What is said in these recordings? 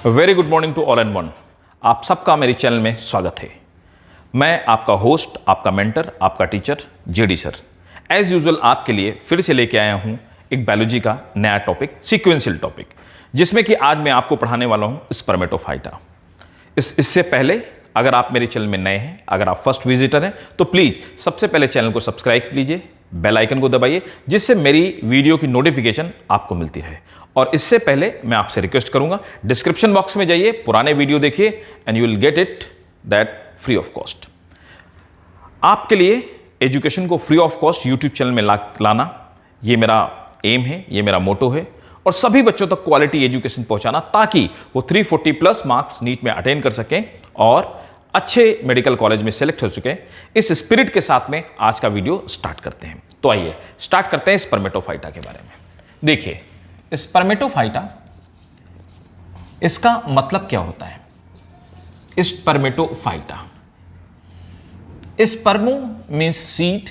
Very good morning to all and one. आप सबका मेरे चैनल में स्वागत है। मैं आपका होस्ट, आपका मेंटर, आपका teacher JD sir as usual आपके लिए फिर से लेके आया हूं एक बायोलॉजी का नया टॉपिक, सीक्वेंशियल टॉपिक, जिसमें कि आज मैं आपको पढ़ाने वाला हूं स्पर्मेटोफाइटा। इससे पहले अगर आप मेरे चैनल में नए हैं, अगर आप फर्स्ट विजिटर हैं, तो प्लीज सबसे पहले चैनल को सब्सक्राइब कीजिए, बेल आइकन को दबाइए, जिससे मेरी वीडियो की नोटिफिकेशन आपको मिलती रहे। और इससे पहले मैं आपसे रिक्वेस्ट करूंगा, डिस्क्रिप्शन बॉक्स में जाइए, पुराने वीडियो देखिए and you will get it that free of cost. आपके लिए एजुकेशन को free of cost YouTube channel में लाना, ये मेरा एम है, ये मेरा मोटो है, और सभी बच्चों तक क्वालिटी एजुकेशन पहुंचाना, ताकि वो 340 प्लस मार्क्स नीट में अटेन कर सकें और अच्छे मेडिकल कॉलेज में सेलेक्ट हो चुके। इस स्पिरिट के साथ में आज का वीडियो स्टार्ट करते हैं। तो आइए स्टार्ट करते हैं स्पर्मेटोफाइटा के बारे में। देखिए, स्पर्मेटोफाइटा, इसका मतलब क्या होता है? Spermatophyta, spermo means seed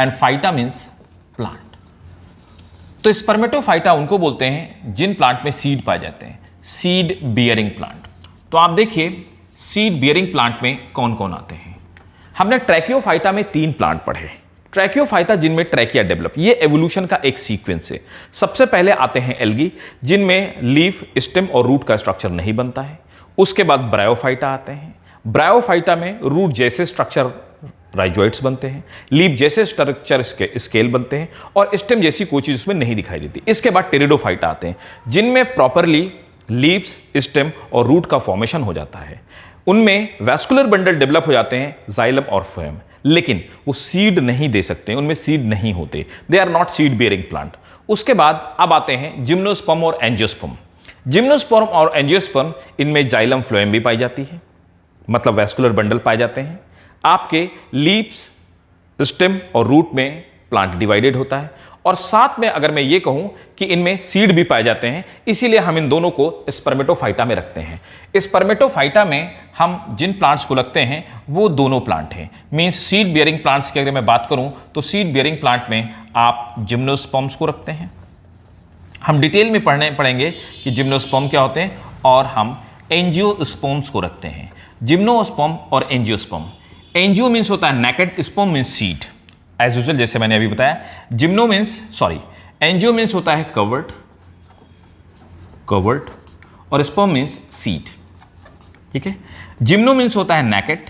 and phyta means plant. तो स्पर्मेटोफाइटा उनको बोलते हैं जिन प्लांट में सीड पाए जाते हैं, सीड बियरिंग प्लांट। तो आप देखिए सीड बियरिंग प्लांट में कौन कौन आते हैं। हमने ट्रैकियोफाइटा में 3 प्लांट पढ़े। ट्रैकियोफाइटा जिनमें ट्रैकिया डेवलप, ये एवोल्यूशन का एक सीक्वेंस है। सबसे पहले आते हैं एल्गी, जिनमें लीफ, स्टेम और रूट का स्ट्रक्चर नहीं बनता है। उसके बाद ब्रायोफाइटा आते हैं। ब्रायोफाइटा में रूट जैसे स्ट्रक्चर राइजोइड्स बनते हैं, लीफ जैसे स्ट्रक्चर स्केल बनते हैं, और स्टेम जैसी कोई चीज उसमें नहीं दिखाई देती। इसके बाद टेरिडोफाइटा आते हैं, जिनमें प्रॉपरली लीव्स, स्टेम और रूट का फॉर्मेशन हो जाता है। उनमें वैस्कुलर बंडल डेवलप हो जाते हैं, जाइलम और फ्लोएम, लेकिन वो सीड नहीं दे सकते, उनमें सीड नहीं होते, they are not seed bearing plant. उसके बाद अब आते हैं जिम्नोस्पर्म और एंजियोस्पर्म। जिम्नोस्पर्म और एंजियोस्पर्म, इनमें जाइलम फ्लोएम भी पाई जाती है, मतलब वैस्कुलर बंडल पाए जाते हैं। आपके लीव्स, स्टेम और रूट में प्लांट डिवाइडेड होता है, और साथ में अगर मैं ये कहूं कि इनमें सीड भी पाए जाते हैं, इसीलिए हम इन दोनों को स्पर्मेटोफाइटा में रखते हैं। स्पर्मेटोफाइटा में हम जिन प्लांट्स को रखते हैं वो दोनों प्लांट हैं, मींस सीड बियरिंग प्लांट्स की अगर मैं बात करूं तो सीड बियरिंग प्लांट में आप जिम्नोस्पर्म्स को रखते हैं। हम डिटेल में पढ़ेंगे कि जिम्नोस्पर्म क्या होते हैं, और हम एंजियोस्पर्म्स को रखते हैं। जिम्नोस्पर्म और एंजियोस्पर्म, एंजियो मीन्स होता है naked, sperm means seed, as usual जैसे मैंने अभी बताया। एंजियो मीन्स होता है कवर्ड और स्पर्म मीन्स सीड, ठीक है। जिम्नो मीन्स होता है नेकेड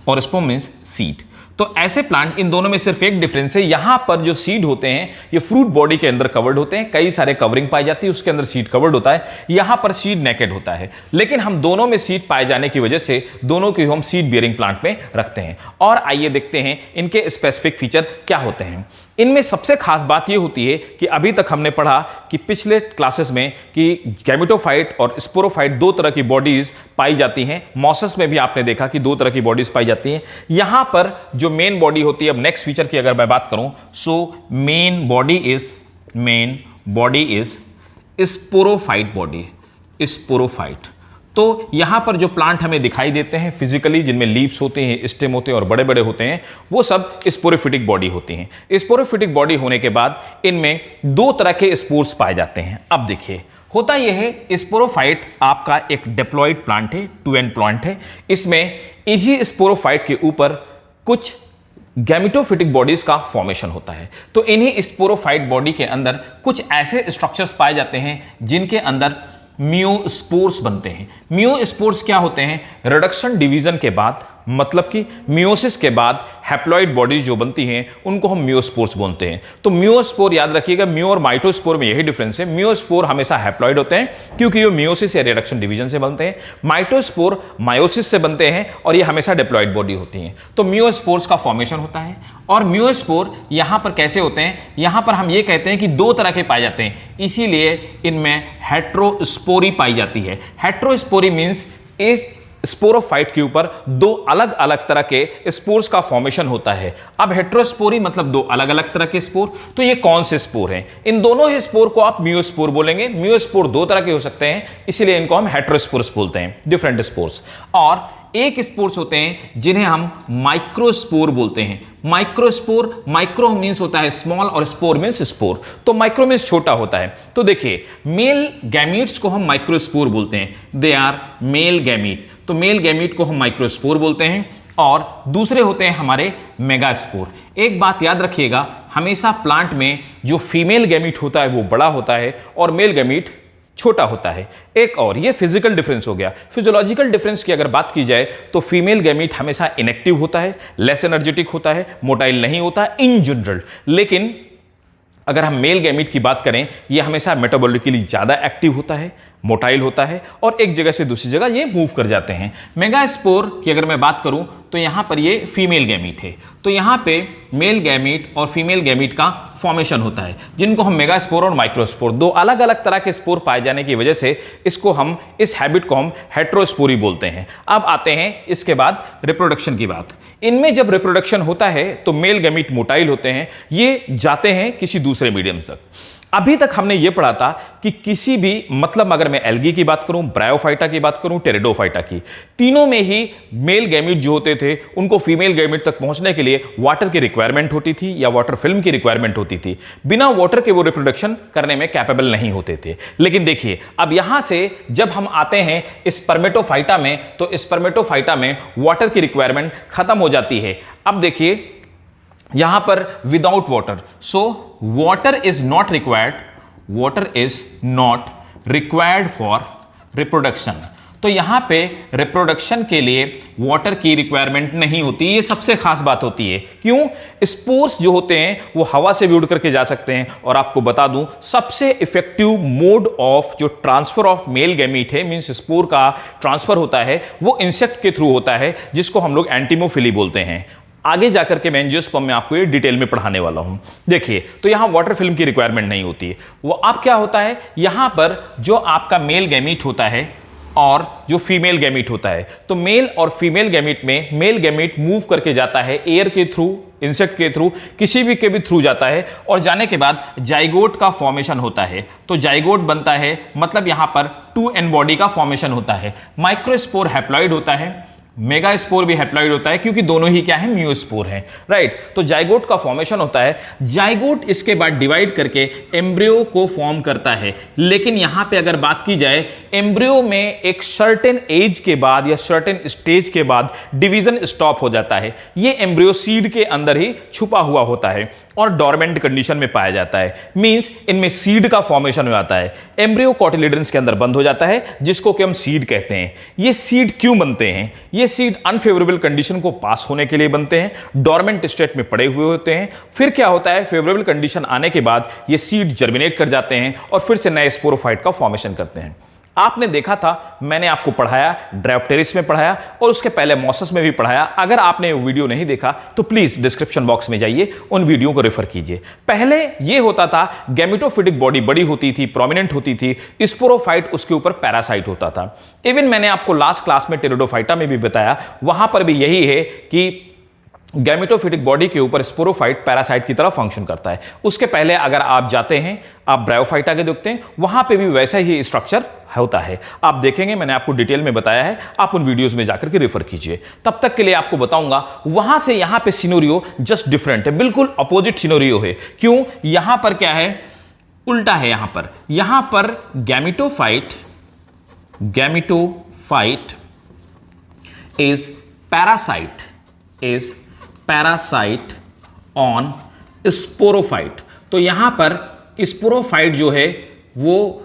और स्पर्म मीन्स सीड। तो ऐसे प्लांट, इन दोनों में सिर्फ एक डिफरेंस है, यहां पर जो सीड होते हैं ये फ्रूट बॉडी के अंदर कवर्ड होते हैं, कई सारे कवरिंग पाई जाती है, उसके अंदर सीड कवर्ड होता है, यहां पर सीड नेकेड होता है। लेकिन हम दोनों में सीड पाए जाने की वजह से दोनों को हम सीड बियरिंग प्लांट में रखते हैं। और आइए देखते हैं इनके स्पेसिफिक फीचर क्या होते हैं। इनमें सबसे खास बात यह होती है कि अभी तक हमने पढ़ा कि पिछले क्लासेस में कि गैमेटोफाइट और स्पोरोफाइट 2 तरह की बॉडीज पाई जाती हैं। मॉसस में भी आपने देखा कि 2 तरह की बॉडीज पाई जाती हैं। यहां पर जो मेन बॉडी होती है, अब नेक्स्ट फीचर की अगर मैं बात करूं, so main body is sporophyte body, sporophyte. तो यहां पर जो प्लांट हमें दिखाई देते हैं फिजिकली, जिनमें लीव्स होते हैं, स्टेम होते हैं और बड़े बड़े होते हैं, वो सब स्पोरोफिटिक बॉडी होती हैं। स्पोरोफिटिक बॉडी होने के बाद इनमें 2 तरह के स्पोर्स पाए जाते हैं। अब देखिए, होता यह है स्पोरोफाइट आपका एक डिप्लॉयड प्लांट है, 2 एंड प्लांट है। इसमें इसी स्पोरोफाइट के ऊपर कुछ गैमेटोफिटिक बॉडीज का फॉर्मेशन होता है। तो इन्हीं स्पोरोफाइट बॉडी के अंदर कुछ ऐसे स्ट्रक्चर्स पाए जाते हैं जिनके अंदर मियोस्पोर्स बनते हैं। मियोस्पोर्स क्या होते हैं? रिडक्शन डिवीजन के बाद, मतलब कि मियोसिस के बाद हैप्लॉइड बॉडीज जो बनती हैं उनको हम मियोस्पोर्स बोलते हैं। तो मियोस्पोर याद रखिएगा, मियो और माइटोस्पोर में यही डिफरेंस है। मियोस्पोर हमेशा हैप्लॉइड होते हैं क्योंकि ये मियोसिस या रिडक्शन डिवीजन से बनते हैं। माइटोस्पोर मायोसिस से बनते हैं और ये हमेशा डिप्लॉइड बॉडी होती हैं। तो मियोस्पोर्स का फॉर्मेशन होता है। और मियोस्पोर यहां पर कैसे होते हैं? यहां पर हम ये कहते हैं कि 2 तरह के पाए जाते हैं, इसीलिए इनमें हेट्रोस्पोरी पाई जाती है। हेट्रोस्पोरी मीन्स इस स्पोरोफाइट के ऊपर 2 अलग अलग तरह के स्पोर्स का फॉर्मेशन होता है। अब हेट्रोस्पोरी मतलब 2 अलग अलग तरह के स्पोर। तो ये कौन से स्पोर हैं? इन दोनों ही स्पोर को आप मियोस्पोर बोलेंगे। मियोस्पोर 2 तरह के हो सकते हैं, इसीलिए इनको हम हेट्रोस्पोर्स बोलते हैं, डिफरेंट स्पोर्स। और एक स्पोर्स होते हैं जिन्हें हम माइक्रोस्पोर बोलते हैं। माइक्रोस्पोर, माइक्रो मीन्स होता है स्मॉल और स्पोर मीन्स स्पोर, तो माइक्रो मीन्स छोटा होता है। तो देखिए मेल गैमीट्स को हम माइक्रोस्पोर बोलते हैं, दे आर मेल गैमीट, तो मेल गैमीट को हम माइक्रोस्पोर बोलते हैं। और दूसरे होते हैं हमारे मेगास्पोर। एक बात याद रखिएगा, हमेशा प्लांट में जो फीमेल गैमीट होता है वो बड़ा होता है और मेल गैमीट छोटा होता है। एक और ये फिजिकल डिफरेंस हो गया। फिजियोलॉजिकल डिफरेंस की अगर बात की जाए तो फीमेल गैमीट हमेशा इनएक्टिव होता है, लेस एनर्जेटिक होता है, मोटाइल नहीं होता इन जनरल। लेकिन अगर हम मेल गैमीट की बात करें, ये हमेशा मेटाबॉलिकली ज़्यादा एक्टिव होता है, मोटाइल होता है और एक जगह से दूसरी जगह ये मूव कर जाते हैं। मेगास्पोर की अगर मैं बात करूं तो यहाँ पर ये फीमेल गैमीट है, तो यहाँ पे मेल गैमीट और फीमेल गैमीट का फॉर्मेशन होता है, जिनको हम मेगास्पोर और माइक्रोस्पोर, दो अलग अलग तरह के स्पोर पाए जाने की वजह से इस हैबिट को हम हेट्रोस्पोरी बोलते हैं। अब आते हैं इसके बाद रिप्रोडक्शन की बात। इनमें जब रिप्रोडक्शन होता है तो मेल गैमीट मोटाइल होते हैं, ये जाते हैं किसी दूसरे मीडियम तक। अभी तक हमने यह पढ़ा था कि किसी भी, मतलब अगर मैं एल्गी की बात करूं, ब्रायोफाइटा की बात करूं, टेरिडोफाइटा की, तीनों में ही मेल गैमीट जो होते थे उनको फीमेल गैमीट तक पहुंचने के लिए वाटर की रिक्वायरमेंट होती थी या वाटर फिल्म की रिक्वायरमेंट होती थी। बिना वाटर के वो रिप्रोडक्शन करने में कैपेबल नहीं होते थे। लेकिन देखिए अब यहां से जब हम आते हैं स्पर्मेटोफाइटा में, तो स्पर्मेटोफाइटा में वाटर की रिक्वायरमेंट खत्म हो जाती है। अब देखिए यहां पर without water, so water is not required for reproduction. तो यहां पे रिप्रोडक्शन के लिए वाटर की रिक्वायरमेंट नहीं होती। ये सबसे खास बात होती है। क्यों? स्पोर्स जो होते हैं वो हवा से भी उड़ करके जा सकते हैं। और आपको बता दूं सबसे इफेक्टिव मोड ऑफ जो ट्रांसफर ऑफ मेल गैमीट है, मींस स्पोर का ट्रांसफर होता है, वो इंसेक्ट के थ्रू होता है, जिसको हम लोग एंटीमोफिली बोलते हैं। आगे जाकर के मैं एंजियोस्पर्म में आपको ये डिटेल में पढ़ाने वाला हूं। देखिए तो यहां वाटर फिल्म की रिक्वायरमेंट नहीं होती है। वो अब क्या होता है, यहां पर जो आपका मेल गैमीट होता है और जो फीमेल गैमीट होता है, तो मेल और फीमेल गैमीट में मेल गैमीट मूव करके जाता है एयर के थ्रू, इंसेक्ट के थ्रू, किसी भी के भी थ्रू जाता है और जाने के बाद जाइगोट का फॉर्मेशन होता है। तो जाइगोट बनता है, मतलब यहां पर 2n बॉडी का फॉर्मेशन होता है। माइक्रोस्पोर हैप्लॉइड होता है, मेगास्पोर भी हैप्लॉइड होता है, क्योंकि दोनों ही क्या है, म्यूस्पोर हैं, राइट। तो जाइगोट का फॉर्मेशन होता है। जाइगोट इसके बाद डिवाइड करके एम्ब्रियो को फॉर्म करता है। लेकिन यहां पे अगर बात की जाए, एम्ब्रियो में एक सर्टेन एज के बाद या सर्टेन स्टेज के बाद डिवीजन स्टॉप हो जाता है। ये एम्ब्रियो सीड के अंदर ही छुपा हुआ होता है और डोरमेंट कंडीशन में पाया जाता है। मींस इनमें सीड का फॉर्मेशन हो जाता है। एम्ब्रियो कोटिलेडन्स के अंदर बंद हो जाता है, जिसको कि हम सीड कहते हैं। ये सीड क्यों बनते हैं? ये सीड अनफेवरेबल कंडीशन को पास होने के लिए बनते हैं, डोरमेंट स्टेट में पड़े हुए होते हैं। फिर क्या होता है, फेवरेबल कंडीशन आने के बाद ये सीड जर्मिनेट कर जाते हैं और फिर से नए स्पोरोफाइट का फॉर्मेशन करते हैं। आपने देखा था, मैंने आपको पढ़ाया, ड्रायोप्टेरिस में पढ़ाया और उसके पहले मॉसस में भी पढ़ाया। अगर आपने वो वीडियो नहीं देखा तो प्लीज डिस्क्रिप्शन बॉक्स में जाइए, उन वीडियो को रेफर कीजिए। पहले ये होता था गैमेटोफिटिक बॉडी बड़ी होती थी, प्रोमिनेंट होती थी, स्पोरोफाइट उसके ऊपर पैरासाइट होता था। इवन मैंने आपको लास्ट क्लास में टेरिडोफाइटा में भी बताया, वहां पर भी यही है कि गैमेटोफिटिक बॉडी के ऊपर स्पोरोफाइट पैरासाइट की तरह फंक्शन करता है। उसके पहले अगर आप जाते हैं, आप ब्रायोफाइटा के देखते हैं, वहां पे भी वैसा ही स्ट्रक्चर होता है। आप देखेंगे, मैंने आपको डिटेल में बताया है, आप उन वीडियोस में जाकर के रेफर कीजिए। तब तक के लिए आपको बताऊंगा, वहां से यहां पे सिनेरियो जस्ट डिफरेंट है, बिल्कुल अपोजिट सिनेरियो है। क्यों? यहां पर क्या है, उल्टा है। यहां पर gametophyte is parasite on sporophyte. तो यहां पर स्पोरोफाइट जो है वो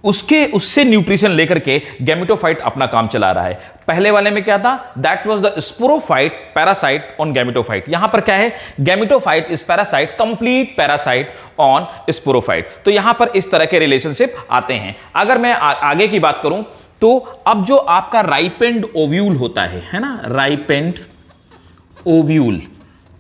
उससे न्यूट्रिशन लेकर के गैमेटोफाइट अपना काम चला रहा है। पहले वाले में क्या था, that was the sporophyte parasite on gametophyte. यहां पर क्या है, gametophyte is parasite, complete parasite on sporophyte. तो यहां पर इस तरह के रिलेशनशिप आते हैं। अगर मैं आगे की बात करूं तो अब जो आपका राइपेंड ओव्यूल होता है ना, राइपेंड ओव्यूल,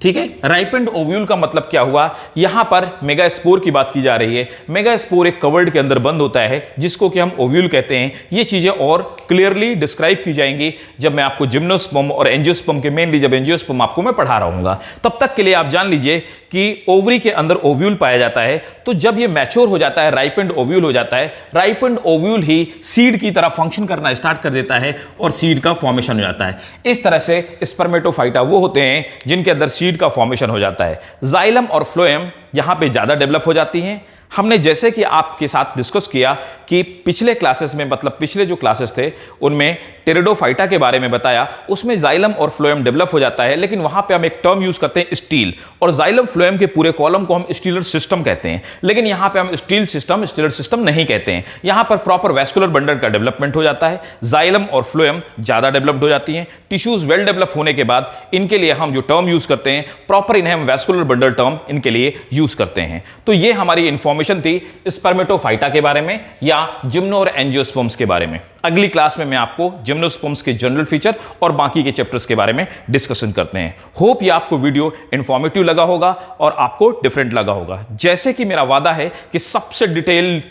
ठीक है। राइपेंड ओव्यूल का मतलब क्या हुआ, यहां पर मेगास्पोर की बात की जा रही है। मेगास्पोर एक कवर्ड के अंदर बंद होता है जिसको कि हम ओव्यूल कहते हैं। ये चीजें और क्लियरली डिस्क्राइब की जाएंगी जब मैं आपको जिम्नोस्पर्म और एंजियोस्पर्म के, मेनली जब एंजियोस्पर्म आपको मैं पढ़ा रहा हूंगा। तब तक के लिए आप जान लीजिए कि ओवरी के अंदर ओव्यूल पाया जाता है। तो जब ये मैच्योर हो जाता है, राइपेंड ओव्यूल हो जाता है, राइपेंड ओव्यूल ही सीड की तरह फंक्शन करना स्टार्ट कर देता है और सीड का फॉर्मेशन हो जाता है। इस तरह से स्पर्मेटोफाइटा वो होते हैं जिनके अंदर सीड का फॉर्मेशन हो जाता है। जाइलम और फ्लोएम यहां पे ज्यादा डेवलप हो जाती हैं। हमने जैसे कि आपके साथ डिस्कस किया कि पिछले क्लासेस में, मतलब पिछले जो क्लासेस थे उनमें टेरिडोफाइटा के बारे में बताया, उसमें जाइलम और फ्लोएम डेवलप हो जाता है। लेकिन वहां पे हम एक टर्म यूज करते हैं स्टील, और जाइलम फ्लोएम के पूरे कॉलम को हम स्टीलर सिस्टम कहते हैं। लेकिन यहां पे हम स्टीलर सिस्टम नहीं कहते हैं। यहां पर प्रॉपर वैस्कुलर बंडल का डेवलपमेंट हो जाता है। जाइलम और फ्लोएम ज्यादा डेवलप्ड हो जाती हैं। टिश्यूज वेल डेवलप होने के बाद इनके लिए हम जो टर्म यूज करते हैं, प्रॉपर इन्हें हम वैस्कुलर बंडल टर्म इनके लिए यूज करते हैं। तो ये हमारी इंफॉर्मेशन थी स्पर्मेटोफाइटा के बारे में या जिम्नो और एंजियोस्पर्म्स के बारे में। अगली क्लास में मैं आपको जिम्नोस्पर्म्स के जनरल फीचर और बाकी के चैप्टर्स के बारे में डिस्कशन करते हैं। होप ये आपको वीडियो इंफॉर्मेटिव लगा होगा और आपको डिफरेंट लगा होगा। जैसे कि मेरा वादा है कि सबसे डिटेल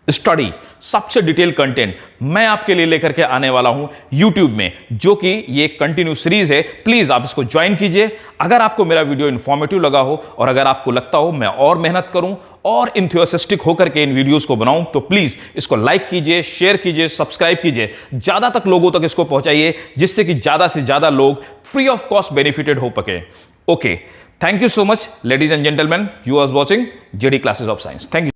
स्टडी, सबसे डिटेल कंटेंट मैं आपके लिए लेकर के आने वाला हूं YouTube में, जो कि ये कंटिन्यू सीरीज है। प्लीज आप इसको ज्वाइन कीजिए। अगर आपको मेरा वीडियो इंफॉर्मेटिव लगा हो और अगर आपको लगता हो मैं और मेहनत करूं और इंथुसियास्टिक होकर के इन वीडियोस को बनाऊं, तो प्लीज इसको लाइक कीजिए, शेयर कीजिए, सब्सक्राइब कीजिए, ज्यादा तक लोगों तक इसको पहुंचाइए, जिससे कि ज्यादा से ज्यादा लोग फ्री ऑफ कॉस्ट बेनिफिटेड हो सके। Okay, thank you so much ladies and gentleman, you are watching JD classes of science. Thank you.